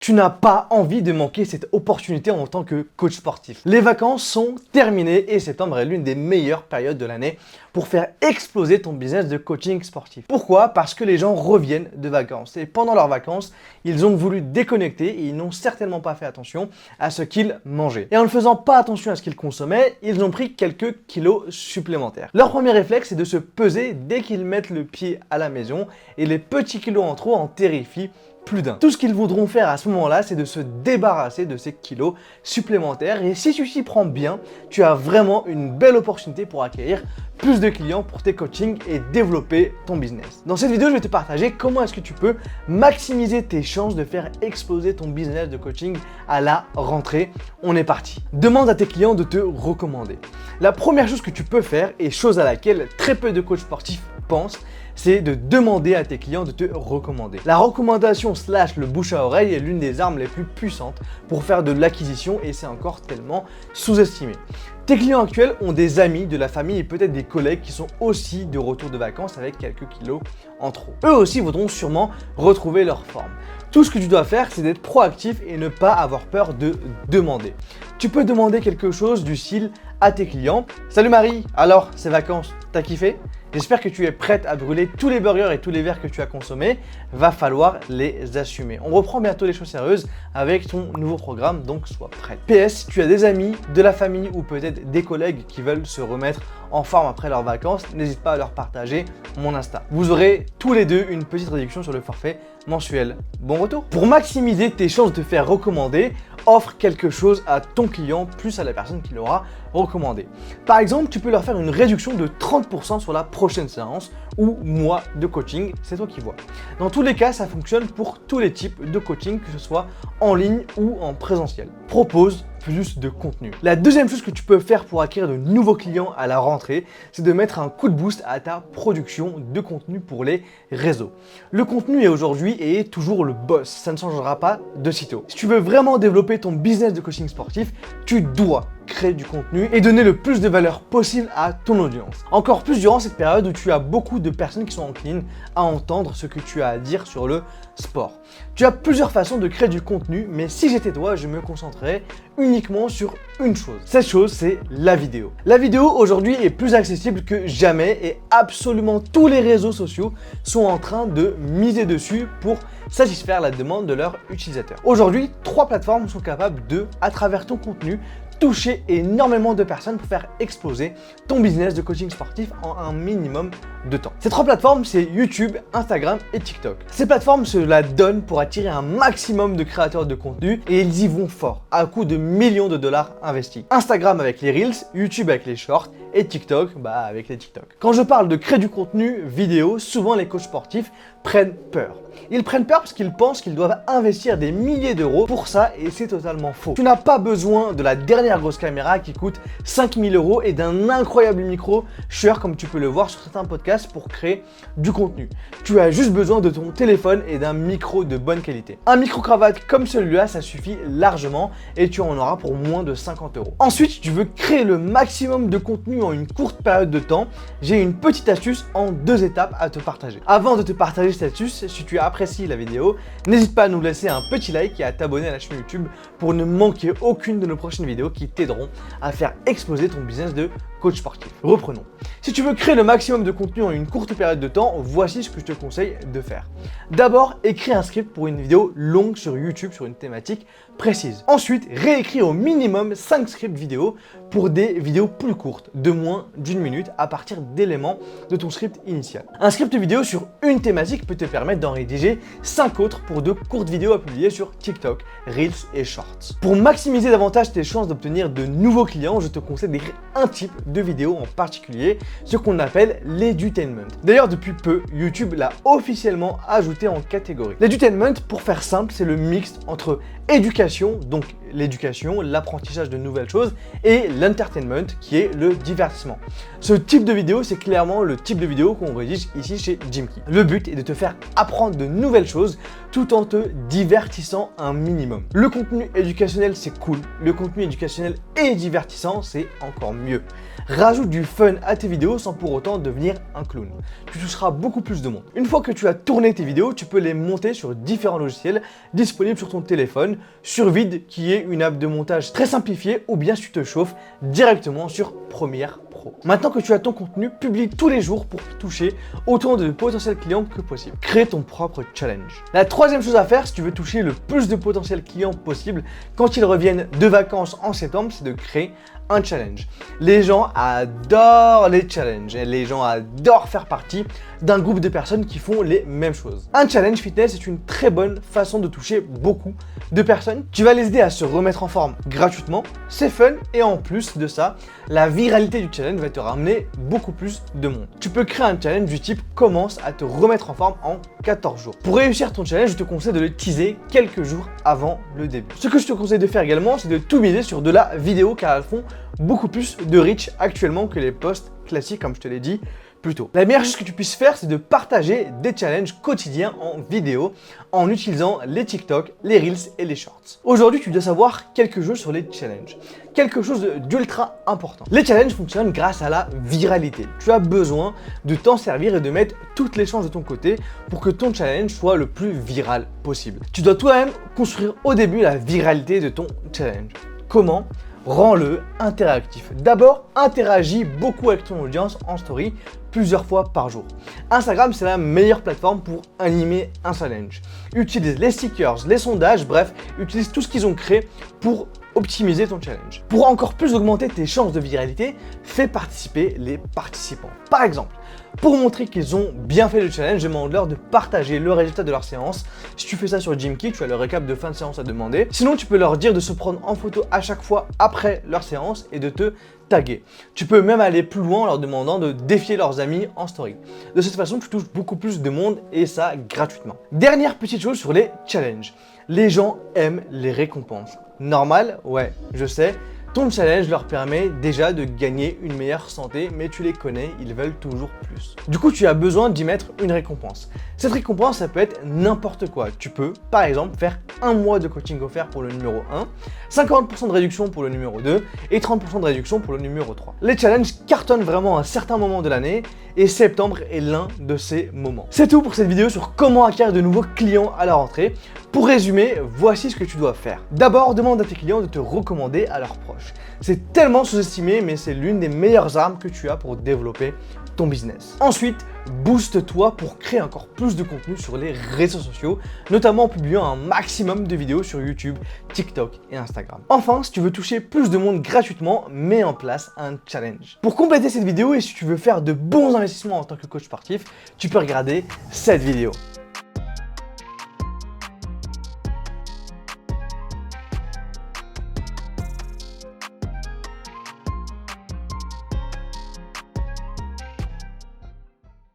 Tu n'as pas envie de manquer cette opportunité en tant que coach sportif. Les vacances sont terminées et septembre est l'une des meilleures périodes de l'année pour faire exploser ton business de coaching sportif. Pourquoi? Parce que les gens reviennent de vacances et pendant leurs vacances, ils ont voulu déconnecter et ils n'ont certainement pas fait attention à ce qu'ils mangeaient. Et en ne faisant pas attention à ce qu'ils consommaient, ils ont pris quelques kilos supplémentaires. Leur premier réflexe est de se peser dès qu'ils mettent le pied à la maison et les petits kilos en trop en terrifient plus d'un. Tout ce qu'ils voudront faire à ce moment-là, c'est de se débarrasser de ces kilos supplémentaires. Et si tu t'y prends bien, tu as vraiment une belle opportunité pour acquérir plus de clients pour tes coachings et développer ton business. Dans cette vidéo, je vais te partager comment est-ce que tu peux maximiser tes chances de faire exploser ton business de coaching à la rentrée. On est parti. Demande à tes clients de te recommander. La première chose que tu peux faire, et chose à laquelle très peu de coachs sportifs pensent, c'est de demander à tes clients de te recommander. La recommandation / le bouche à oreille est l'une des armes les plus puissantes pour faire de l'acquisition et c'est encore tellement sous-estimé. Tes clients actuels ont des amis, de la famille et peut-être des collègues qui sont aussi de retour de vacances avec quelques kilos en trop. Eux aussi voudront sûrement retrouver leur forme. Tout ce que tu dois faire, c'est d'être proactif et ne pas avoir peur de demander. Tu peux demander quelque chose du style à tes clients: Salut Marie, alors ces vacances, t'as kiffé? J'espère que tu es prête à brûler tous les burgers et tous les verres que tu as consommés. Va falloir les assumer. On reprend bientôt les choses sérieuses avec ton nouveau programme, donc sois prête. PS, si tu as des amis, de la famille ou peut-être des collègues qui veulent se remettre en forme après leurs vacances, n'hésite pas à leur partager mon Insta. Vous aurez tous les deux une petite réduction sur le forfait mensuel. Bon retour! Pour maximiser tes chances de te faire recommander, offre quelque chose à ton client plus à la personne qui l'aura recommandé. Par exemple, tu peux leur faire une réduction de 30% sur la prochaine séance ou mois de coaching, c'est toi qui vois. Dans tous les cas, ça fonctionne pour tous les types de coaching, que ce soit en ligne ou en présentiel. Propose plus de contenu. La deuxième chose que tu peux faire pour acquérir de nouveaux clients à la rentrée, c'est de mettre un coup de boost à ta production de contenu pour les réseaux. Le contenu est aujourd'hui et est toujours le boss, ça ne changera pas de sitôt. Si tu veux vraiment développer ton business de coaching sportif, tu dois créer du contenu et donner le plus de valeur possible à ton audience. Encore plus durant cette période où tu as beaucoup de personnes qui sont enclines à entendre ce que tu as à dire sur le sport. Tu as plusieurs façons de créer du contenu, mais si j'étais toi, je me concentrerais uniquement sur une chose. Cette chose, c'est la vidéo. La vidéo aujourd'hui est plus accessible que jamais et absolument tous les réseaux sociaux sont en train de miser dessus pour satisfaire la demande de leurs utilisateurs. Aujourd'hui, 3 plateformes sont capables de, à travers ton contenu, toucher énormément de personnes pour faire exploser ton business de coaching sportif en un minimum de temps. Ces 3 plateformes, c'est YouTube, Instagram et TikTok. Ces plateformes se la donnent pour attirer un maximum de créateurs de contenu et ils y vont fort, à coût de millions de dollars investis. Instagram avec les Reels, YouTube avec les Shorts et TikTok avec les TikTok. Quand je parle de créer du contenu vidéo, souvent les coachs sportifs prennent peur. Ils prennent peur parce qu'ils pensent qu'ils doivent investir des milliers d'euros pour ça et c'est totalement faux. Tu n'as pas besoin de la dernière grosse caméra qui coûte 5000 € et d'un incroyable micro Shure comme tu peux le voir sur certains podcasts pour créer du contenu. Tu as juste besoin de ton téléphone et d'un micro de bonne qualité. Un micro-cravate comme celui-là, ça suffit largement et tu en auras pour moins de 50 €. Ensuite, tu veux créer le maximum de contenu en une courte période de temps. J'ai une petite astuce en 2 étapes à te partager. Avant de te partager cette astuce, si tu apprécies la vidéo, n'hésite pas à nous laisser un petit like et à t'abonner à la chaîne YouTube pour ne manquer aucune de nos prochaines vidéos qui t'aideront à faire exploser ton business de coach sportif. Reprenons. Si tu veux créer le maximum de contenu en une courte période de temps, voici ce que je te conseille de faire. D'abord, écris un script pour une vidéo longue sur YouTube sur une thématique précise. Ensuite, réécris au minimum 5 scripts vidéo pour des vidéos plus courtes, de moins d'1 minute à partir d'éléments de ton script initial. Un script vidéo sur une thématique peut te permettre d'en rédiger 5 autres pour de courtes vidéos à publier sur TikTok, Reels et Shorts. Pour maximiser davantage tes chances d'obtenir de nouveaux clients, je te conseille d'écrire un type de vidéo en particulier, ce qu'on appelle l'edutainment. D'ailleurs, depuis peu, YouTube l'a officiellement ajouté en catégorie. L'edutainment, pour faire simple, c'est le mix entre éducation, donc l'éducation, l'apprentissage de nouvelles choses et l'entertainment qui est le divertissement. Ce type de vidéo, c'est clairement le type de vidéo qu'on rédige ici chez Jimkey. Le but est de te faire apprendre de nouvelles choses tout en te divertissant un minimum. Le contenu éducationnel, c'est cool. Le contenu éducationnel et divertissant, c'est encore mieux. Rajoute du fun à tes vidéos sans pour autant devenir un clown. Tu toucheras beaucoup plus de monde. Une fois que tu as tourné tes vidéos, tu peux les monter sur différents logiciels disponibles sur ton téléphone, sur Vid qui est une app de montage très simplifiée, ou bien si tu te chauffes directement sur Premiere Pro. Maintenant que tu as ton contenu, publie tous les jours pour toucher autant de potentiels clients que possible. Crée ton propre challenge. La troisième chose à faire si tu veux toucher le plus de potentiels clients possible quand ils reviennent de vacances en septembre, c'est de créer un challenge. Les gens adorent les challenges et les gens adorent faire partie d'un groupe de personnes qui font les mêmes choses. Un challenge fitness est une très bonne façon de toucher beaucoup de personnes. Tu vas les aider à se remettre en forme gratuitement, c'est fun et en plus de ça, la viralité du challenge va te ramener beaucoup plus de monde. Tu peux créer un challenge du type commence à te remettre en forme en 14 jours. Pour réussir ton challenge, je te conseille de le teaser quelques jours avant le début. Ce que je te conseille de faire également, c'est de tout miser sur de la vidéo car elles font beaucoup plus de reach actuellement que les posts classiques comme je te l'ai dit plus tôt. La meilleure chose que tu puisses faire, c'est de partager des challenges quotidiens en vidéo en utilisant les TikTok, les Reels et les Shorts. Aujourd'hui, tu dois savoir quelque chose sur les challenges. Quelque chose d'ultra important. Les challenges fonctionnent grâce à la viralité. Tu as besoin de t'en servir et de mettre toutes les chances de ton côté pour que ton challenge soit le plus viral possible. Tu dois toi-même construire au début la viralité de ton challenge. Comment ? Rends-le interactif. D'abord, interagis beaucoup avec ton audience en story plusieurs fois par jour. Instagram, c'est la meilleure plateforme pour animer un challenge. Utilise les stickers, les sondages, bref, utilise tout ce qu'ils ont créé pour optimiser ton challenge. Pour encore plus augmenter tes chances de viralité, fais participer les participants. Par exemple, pour montrer qu'ils ont bien fait le challenge, demande-leur de partager le résultat de leur séance. Si tu fais ça sur Jimkey, tu as le récap de fin de séance à demander. Sinon, tu peux leur dire de se prendre en photo à chaque fois après leur séance et de te taguer. Tu peux même aller plus loin en leur demandant de défier leurs amis en story. De cette façon, tu touches beaucoup plus de monde et ça gratuitement. Dernière petite chose sur les challenges. Les gens aiment les récompenses. Normal? Ouais, je sais. Ton challenge leur permet déjà de gagner une meilleure santé, mais tu les connais, ils veulent toujours plus. Du coup, tu as besoin d'y mettre une récompense. Cette récompense, ça peut être n'importe quoi. Tu peux, par exemple, faire un mois de coaching offert pour le numéro 1, 50% de réduction pour le numéro 2 et 30% de réduction pour le numéro 3. Les challenges cartonnent vraiment à un certain moment de l'année et septembre est l'un de ces moments. C'est tout pour cette vidéo sur comment acquérir de nouveaux clients à la rentrée. Pour résumer, voici ce que tu dois faire. D'abord, demande à tes clients de te recommander à leurs proches. C'est tellement sous-estimé, mais c'est l'une des meilleures armes que tu as pour développer ton business. Ensuite, booste-toi pour créer encore plus de contenu sur les réseaux sociaux, notamment en publiant un maximum de vidéos sur YouTube, TikTok et Instagram. Enfin, si tu veux toucher plus de monde gratuitement, mets en place un challenge. Pour compléter cette vidéo et si tu veux faire de bons investissements en tant que coach sportif, tu peux regarder cette vidéo.